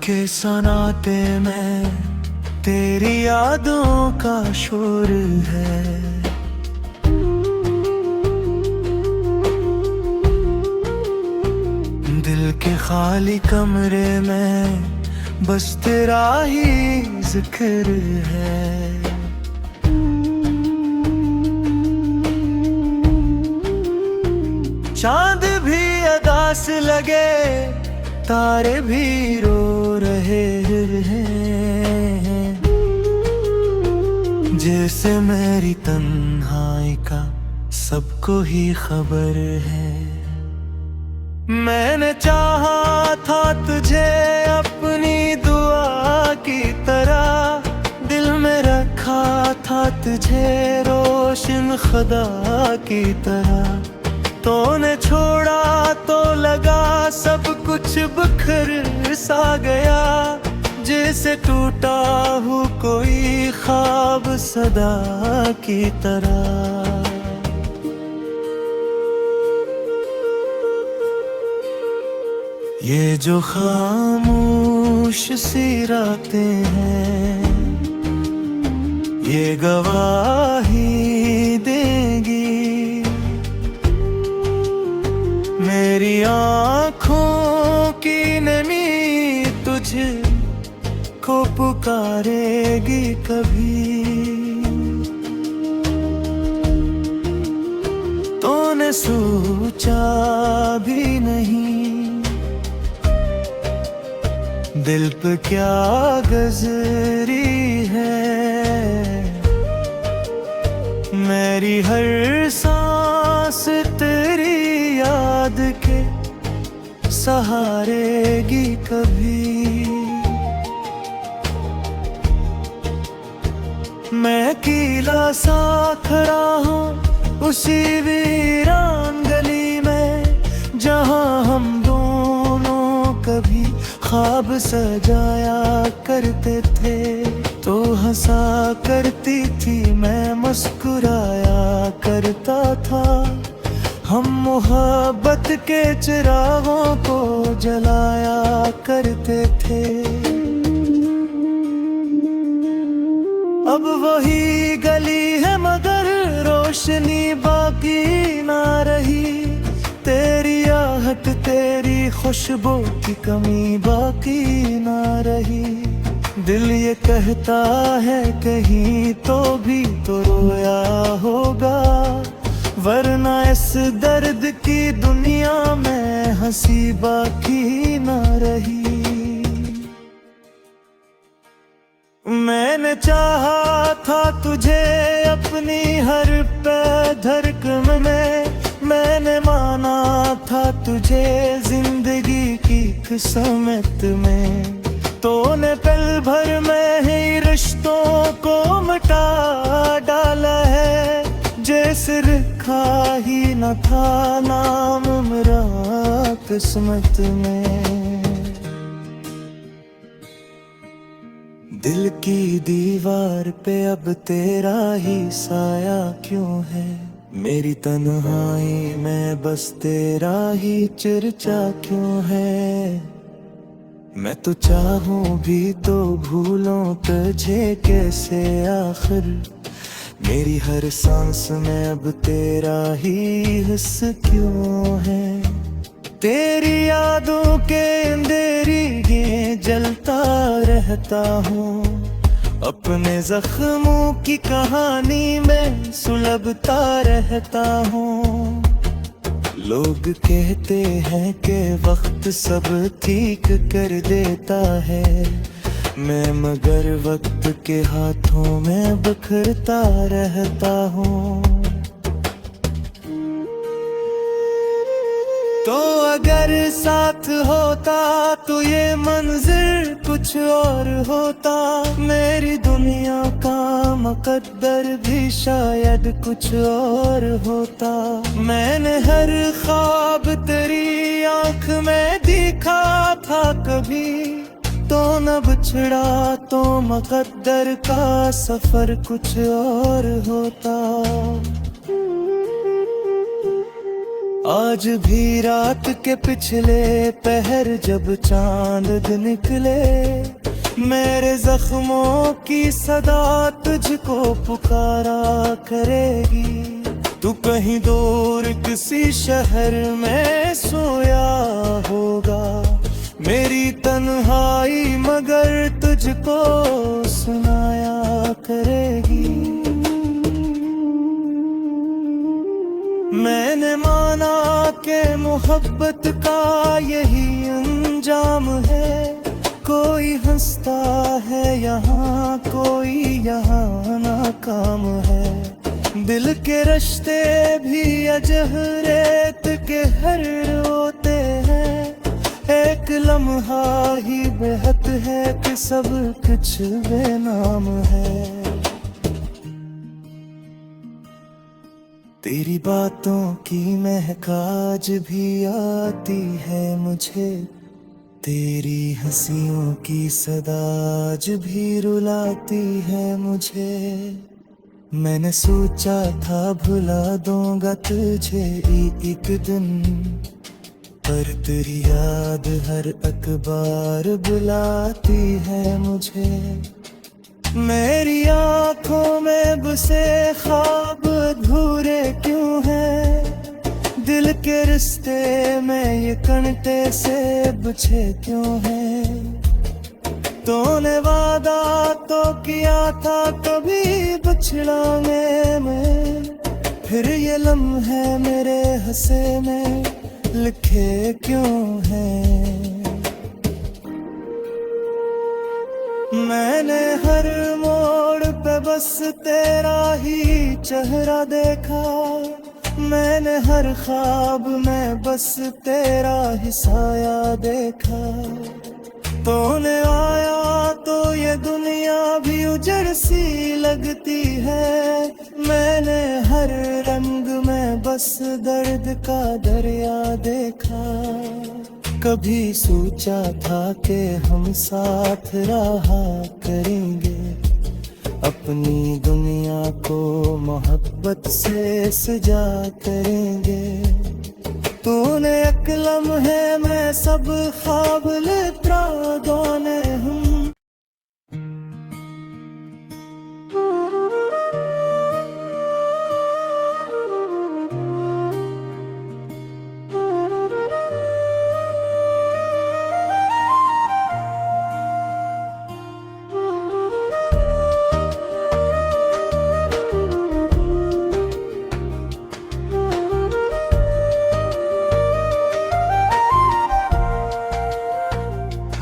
के सनाते में तेरी यादों का शोर है। दिल के खाली कमरे में बस तेरा ही जिक्र है। चांद भी अदास लगे, तारे भी रो रहे हैं, जैसे मेरी तन्हाई का सबको ही खबर है। मैंने चाहा था तुझे अपनी दुआ की तरह, दिल में रखा था तुझे रोशन खुदा की तरह। तूने छोड़ा तो लगा सब कुछ बिखर सा गया, जैसे टूटा हो कोई ख्वाब सदा की तरह। ये जो खामोश सी रातें हैं, ये गवाही देंगी मेरी आँखों की नमी तुझे को पुकारेगी कभी। तूने सोचा भी नहीं दिल पे क्या गुजरी है, मेरी हर सांस तेरी याद के सहारेगी कभी। मैं अकेला सा खड़ा हूँ उसी वीरान गली में, जहाँ हम दोनों कभी ख्वाब सजाया करते थे। तो हंसा करती थी, मैं मुस्कुराया करता था, हम मोहब्बत के चिरागों को जलाया करते थे। अब वही गली है मगर रोशनी बाकी ना रही, तेरी आहट तेरी खुशबू की कमी बाकी ना रही। दिल ये कहता है कहीं तो भी तो रोया होगा, वरना इस दर्द की दुनिया में हंसी बाकी ना रही। मैंने चाहा था तुझे अपनी हर पै धड़कन में, मैंने माना था तुझे जिंदगी की किस्मत में। तूने पल भर में ही रिश्तों को मिटा डाला है, जैसे लिखा ही न था नाम मेरा किस्मत में। दिल की दीवार पे अब तेरा ही साया क्यों है, मेरी तन्हाई में बस तेरा ही चर्चा क्यों है। मैं तो चाहूं भी तो भूलों तुझे कैसे आखिर, मेरी हर सांस में अब तेरा ही हिस्स क्यों है। तेरी यादों के अंधेरी ये जलता रहता हूँ, अपने जख्मों की कहानी में सुलझता रहता हूँ। लोग कहते हैं कि वक्त सब ठीक कर देता है, मैं मगर वक्त के हाथों में बिखरता रहता हूँ। तो अगर साथ होता तो ये मंजिर कुछ और होता, मेरी दुनिया का मुकद्दर भी शायद कुछ और होता। मैंने हर ख्वाब तेरी आंख में देखा था कभी, तो न बिछड़ा तो मुकद्दर का सफर कुछ और होता। आज भी रात के पिछले पहर जब चांद निकले, मेरे जख्मों की सदा तुझको पुकारा करेगी। तू कहीं दूर किसी शहर में सोया होगा, मेरी तन्हाई मगर तुझको सुनाया करेगी। मैंने माना कि मोहब्बत का यही अंजाम है, कोई हंसता है यहाँ, कोई यहाँ नाकाम है। दिल के रिश्ते भी अजह रेत के हर रोते हैं, एक लम्हा ही बेहद है कि सब कुछ बेनाम है। तेरी बातों की महक आज भी आती है मुझे, तेरी हंसियों की सदा आज भी रुलाती है मुझे। मैंने सोचा था भुला दूंगा तुझे एक दिन, पर तेरी याद हर अखबार बुलाती है मुझे। मेरी आंखों में बसे ख्वाब अधूरे क्यों हैं, दिल के रिश्ते में ये कांटे से बुझे क्यों हैं। तूने वादा तो किया था कभी बिछड़ाने में, फिर ये लम्हे मेरे हंसे में लिखे क्यों हैं। मैंने हर मोड़ पे बस तेरा ही चेहरा देखा, मैंने हर ख्वाब में बस तेरा ही साया देखा। तूने आया तो ये दुनिया भी उजड़ सी लगती है, मैंने हर रंग में बस दर्द का दरिया देखा। कभी सोचा था कि हम साथ रहा करेंगे, अपनी दुनिया को मोहब्बत से सजा करेंगे। तूने एक लम्हे में सब ख्वाब लेता दोने हम।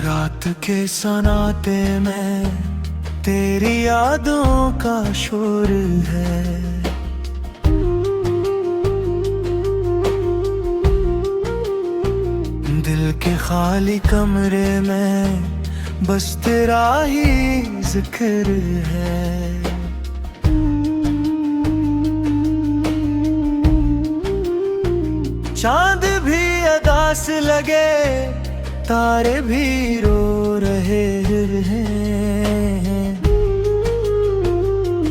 रात के सन्नाटे में तेरी यादों का शोर है, दिल के खाली कमरे में बस तेरा ही जिक्र है। चांद भी अदास लगे, तारे भी रो रहे हैं,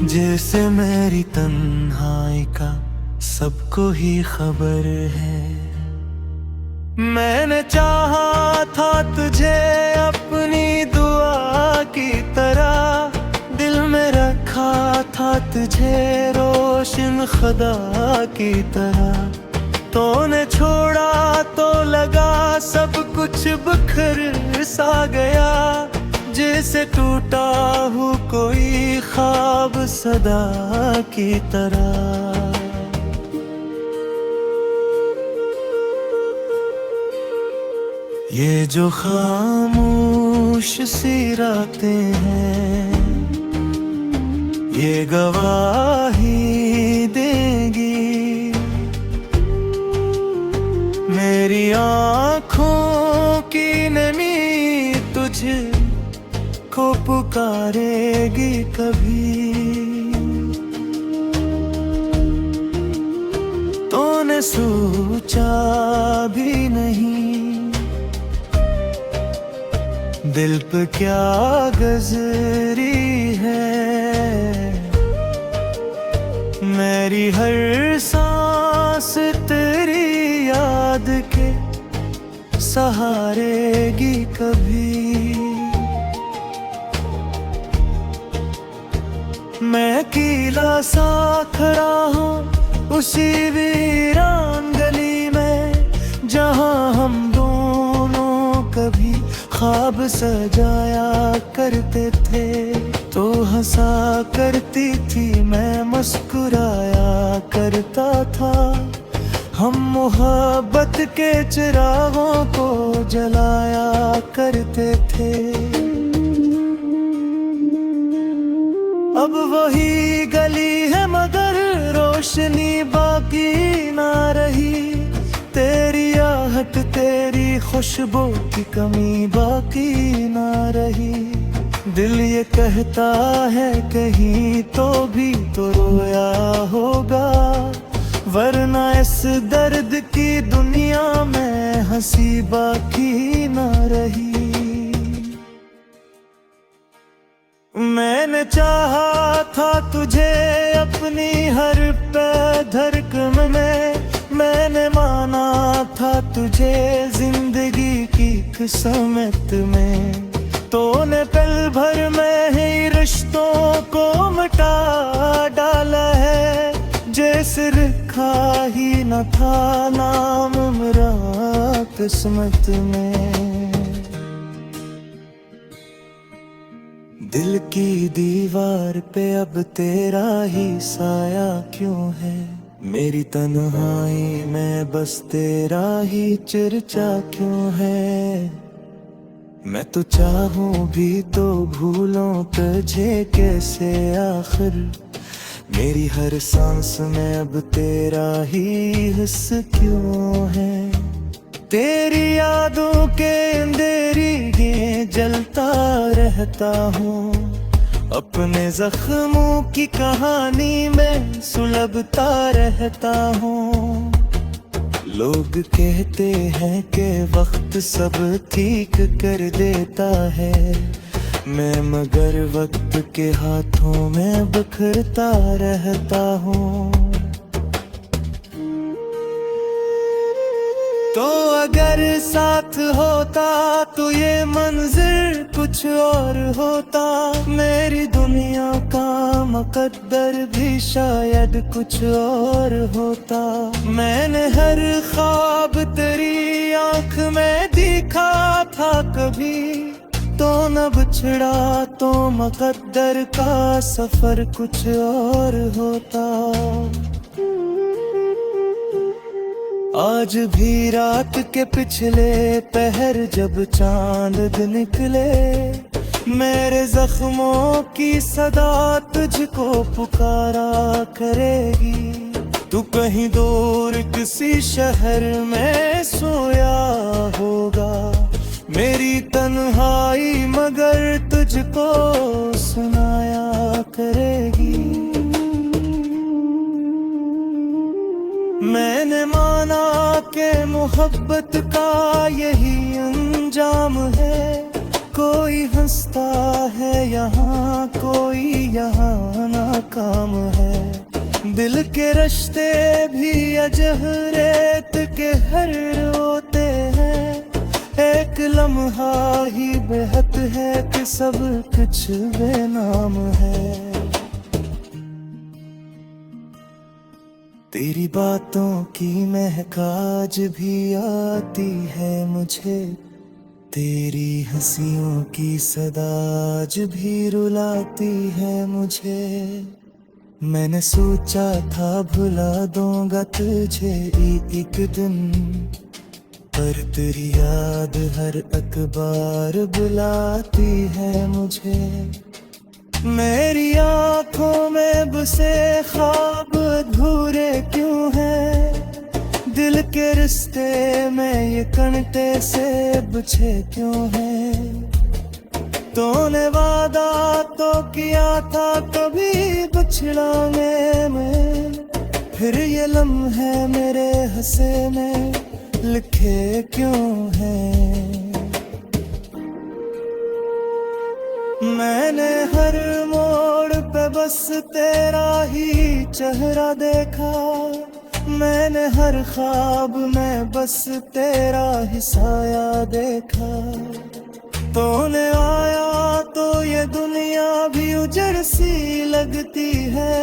जैसे मेरी तन्हाई का सबको ही खबर है। मैंने चाहा था तुझे अपनी दुआ की तरह, दिल में रखा था तुझे रोशन खुदा की तरह। तूने छोड़ा तो लगा सब कुछ बिखर सा गया, जैसे टूटा हूँ कोई ख्वाब सदा की तरह। ये जो खामोश सी रातें हैं, ये गवाही देंगी मेरी आँखों की नमी तुझे को पुकारेगी कभी। तूने सोचा भी नहीं दिल पे क्या गुजरी है, मेरी हर सांस तेरी याद के सहारेगी कभी। मैं अकेला सा खड़ा हूँ उसी वीरान गली में, जहाँ हम दोनों कभी ख्वाब सजाया करते थे। तो हंसा करती थी मैं, मुस्कुराया करता था। हम मोहब्बत के चिरागों को जलाया करते थे। अब वही गली है मगर रोशनी बाकी ना रही। तेरी आहट तेरी खुशबू की कमी बाकी ना रही। दिल ये कहता है कहीं तो भी तो रोया होगा, वरना इस दर्द की दुनिया में हंसी बाकी ना रही। मैंने चाहा था तुझे अपनी हर पै धड़कन में, मैंने माना था तुझे जिंदगी की किस्मत में। तूने पल भर में ही रिश्तों को मिटा डाला है, जैसे लिखा ही न था नाम मेरा किस्मत में। दिल की दीवार पे अब तेरा ही साया क्यों है? मेरी तन्हाई में बस तेरा ही चर्चा क्यों है? मैं तो चाहूं भी तो भूलों तुझे कैसे आखिर? मेरी हर सांस में अब तेरा ही हिस्सा क्यों है? तेरी यादों के अंधेरी ये जलता रहता हूँ, अपने जख्मों की कहानी में सुलगता रहता हूँ। लोग कहते हैं कि वक्त सब ठीक कर देता है, मैं मगर वक्त के हाथों में बिखरता रहता हूँ। तो अगर साथ होता तो ये मंजिर कुछ और होता, मेरी दुनिया का मुकद्दर भी शायद कुछ और होता। मैंने हर ख्वाब तेरी आंख में देखा था कभी, तो न बिछड़ा तो मुकद्दर का सफर कुछ और होता। आज भी रात के पिछले पहर जब चांद निकले, मेरे जख्मों की सदा तुझको पुकारा करेगी। तू कहीं दूर किसी शहर में सोया होगा, मेरी तन्हाई मगर तुझको सुनाया करेगी। मैंने माना कि मोहब्बत का यही अंजाम है, कोई हंसता है यहाँ कोई यहाँ नाकाम है। दिल के रिश्ते भी अजह रेत के हर रोते हैं, एक लम्हा ही बेहद है कि सब कुछ बेनाम है। तेरी बातों की महक आज भी आती है मुझे, तेरी हंसियों की सदा आज भी रुलाती है मुझे। मैंने सोचा था भुला दूंगा तुझे एक दिन, पर तेरी याद हर अखबार बुलाती है मुझे। मेरी आँखों में बसे ख्वाब अधूरे क्यों हैं? दिल के रिश्ते में ये कांटे से बिछे क्यों हैं? तूने वादा तो किया था कभी बिछड़ाने में, फिर ये लम्हे मेरे हंसे में लिखे क्यों हैं? मैंने हर मोड़ पे बस तेरा ही चेहरा देखा, मैंने हर ख्वाब में बस तेरा ही साया देखा। तूने आया तो ये दुनिया भी उजड़ सी लगती है।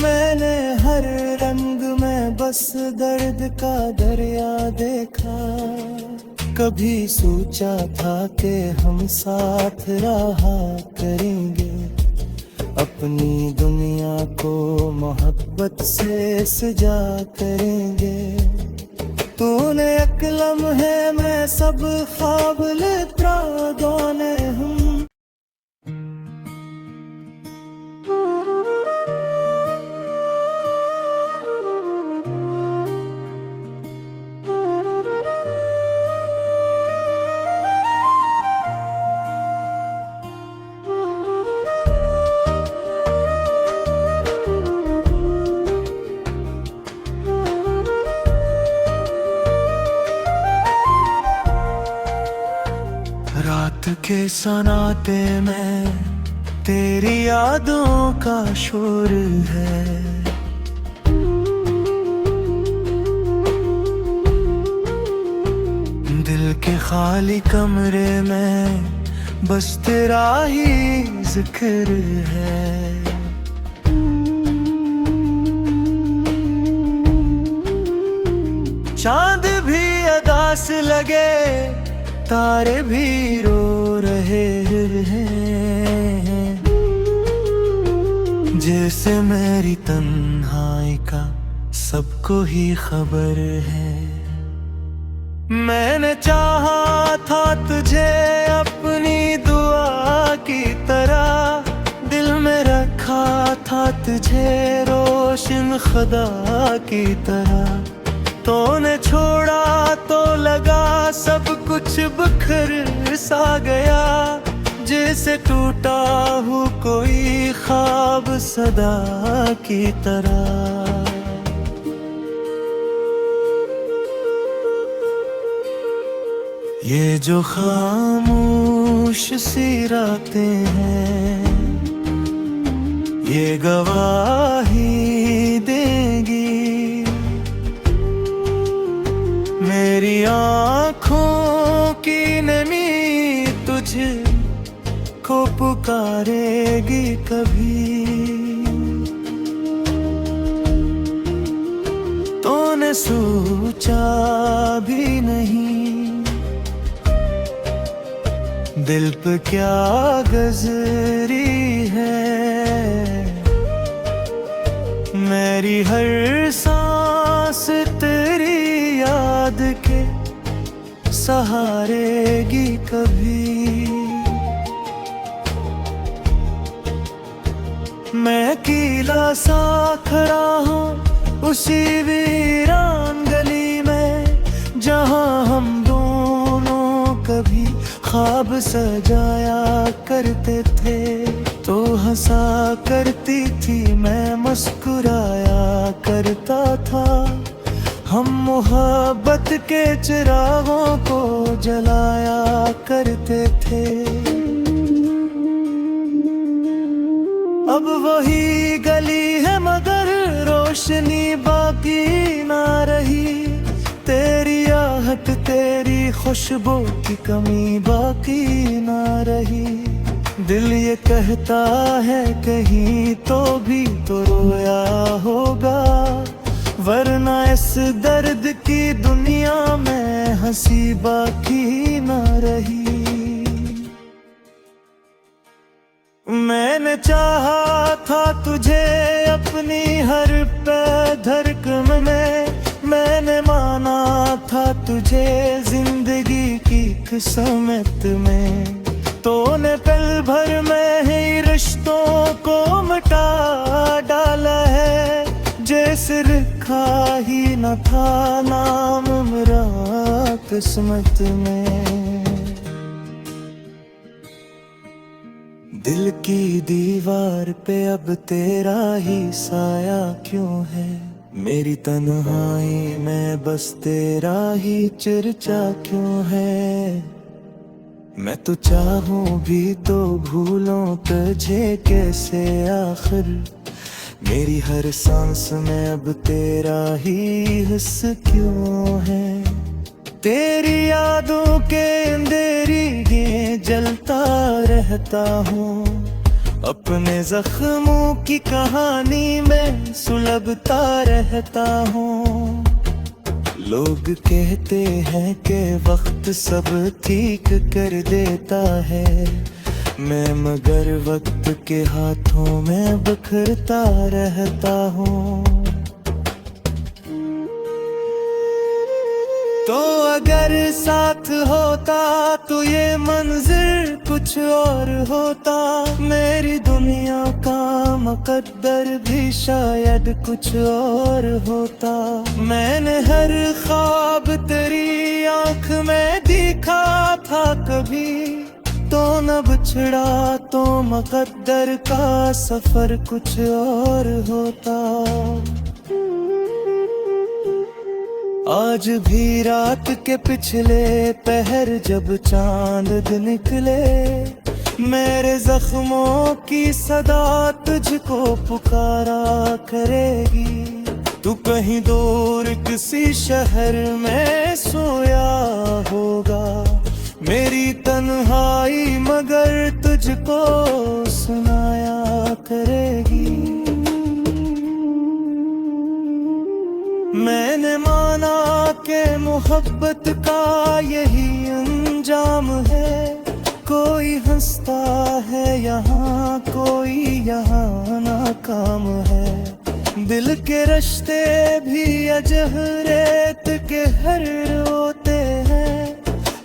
मैंने हर रंग में बस दर्द का दरिया देखा। कभी सोचा था कि हम साथ रहा करेंगे, अपनी दुनिया को मोहब्बत से सजा करेंगे। तूने एक लम्हे में सब ख्वाब लेता दोने हम। रात के सन्नाटे में तेरी यादों का शोर है। दिल के खाली कमरे में बस तेरा ही जिक्र है। चांद भी अदास लगे, तारे भी रो रहे हैं, जैसे मेरी तन्हाई का सबको ही खबर है। मैंने चाहा था तुझे अपनी दुआ की तरह, दिल में रखा था तुझे रोशन खुदा की तरह। तूने छोड़ा तो लगा सब कुछ बिखर सा गया, जैसे टूटा हो कोई ख्वाब सदा की तरह। ये जो खामोश सी रातें हैं, ये गवाही देंगी मेरी आँखों की नमी तुझे को पुकारेगी कभी। तूने सोचा भी नहीं दिल पे क्या गुजरी है। मेरी हर सांस तेरी याद के सहारेगी कभी। मैं अकेला सा खड़ा हूँ उसी वीरान गली में, जहाँ हम दोनों कभी ख्वाब सजाया करते थे। तो हंसा करती थी मैं, मुस्कुराया करता था। हम मोहब्बत के चिरागों को जलाया करते थे। अब वही गली है मगर रोशनी बाकी ना रही। तेरी आहट तेरी खुशबू की कमी बाकी ना रही। दिल ये कहता है कहीं तो भी तो रोया होगा, वरना इस दर्द की दुनिया में हंसी बाकी ना रही। मैंने चाहा था तुझे अपनी हर पल धड़कन में, मैंने माना था तुझे जिंदगी की किस्मत में। तूने पल भर में ही रिश्तों को मिटा डाला है, जैसे लिखा ही न था नाम मेरा किस्मत में। दिल की दीवार पे अब तेरा ही साया क्यों है। मेरी तन्हाई में बस तेरा ही चर्चा क्यों है। मैं तो चाहूं भी तो भूलों तुझे कैसे आखिर, मेरी हर सांस में अब तेरा ही हिस्स क्यों है। तेरी यादों के अंधेरी ये जलता रहता हूँ, अपने जख्मों की कहानी में सुलझता रहता हूँ। लोग कहते हैं कि वक्त सब ठीक कर देता है, मैं मगर वक्त के हाथों में बिखरता रहता हूँ। तो अगर साथ होता तो ये मंजिर कुछ और होता, मेरी दुनिया का मुकद्दर भी शायद कुछ और होता। मैंने हर ख्वाब तेरी आंख में देखा था कभी, तो न बिछड़ा तो मुकद्दर का सफर कुछ और होता। आज भी रात के पिछले पहर जब चांद निकले, मेरे जख्मों की सदा तुझको पुकारा करेगी। तू कहीं दूर किसी शहर में सोया होगा, मेरी तन्हाई मगर तुझको सुनाया करेगी। मैंने माना कि मोहब्बत का यही अंजाम है, कोई हंसता है यहाँ कोई यहाँ नाकाम है। दिल के रिश्ते भी अजह रेत के हर रोते हैं,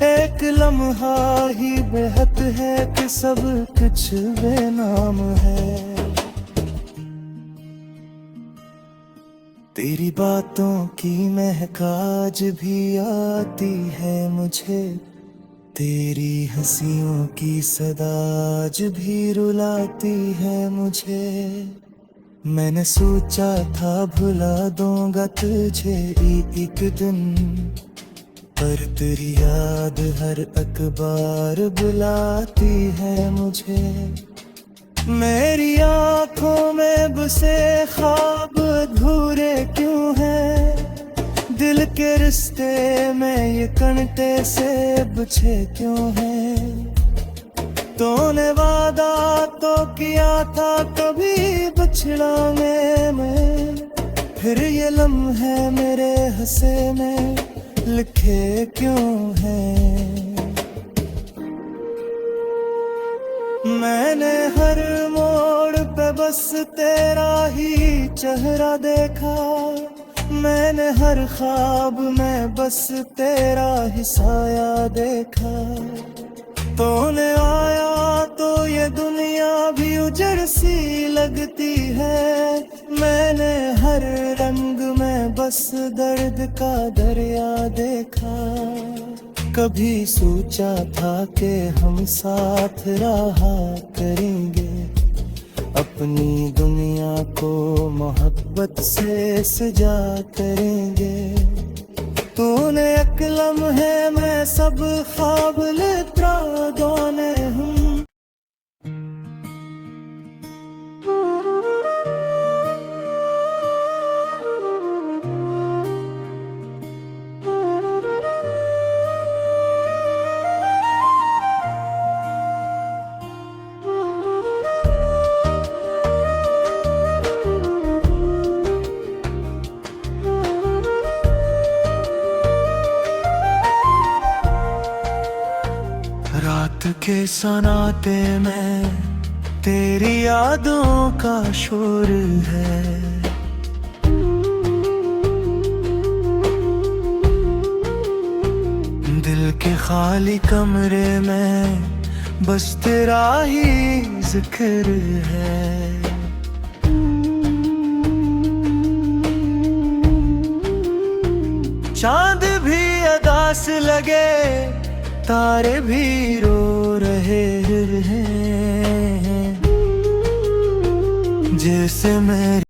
एक लम्हा ही बेहद है कि सब कुछ बेनाम है। तेरी बातों की महक आज भी आती है मुझे, तेरी हंसियों की सदा आज भी रुलाती है मुझे। मैंने सोचा था भुला दूंगा तुझे एक दिन, पर तेरी याद हर अखबार बुलाती है मुझे। मेरी आंखों में बसे ख्वाब अधूरे क्यों हैं, दिल के रिश्ते में ये कांटे से बिछे क्यों हैं। तूने वादा तो किया था कभी बिछड़ांगे मैं, फिर ये लम्हे मेरे हंसे में लिखे क्यों हैं। मैंने हर मोड़ पे बस तेरा ही चेहरा देखा, मैंने हर ख्वाब में बस तेरा ही साया देखा। तूने आया तो ये दुनिया भी उजड़ सी लगती है, मैंने हर रंग में बस दर्द का दरिया देखा। कभी सोचा था कि हम साथ रहा करेंगे, अपनी दुनिया को मोहब्बत से सजा करेंगे। तूने एक लम्हे में सब ख्वाब लेता दोने हम। रात के सन्नाटे में तेरी यादों का शोर है, दिल के खाली कमरे में बस तेरा ही जिक्र है। चांद भी अदास लगे, तारे भी रो रहे हैं, जैसे मैं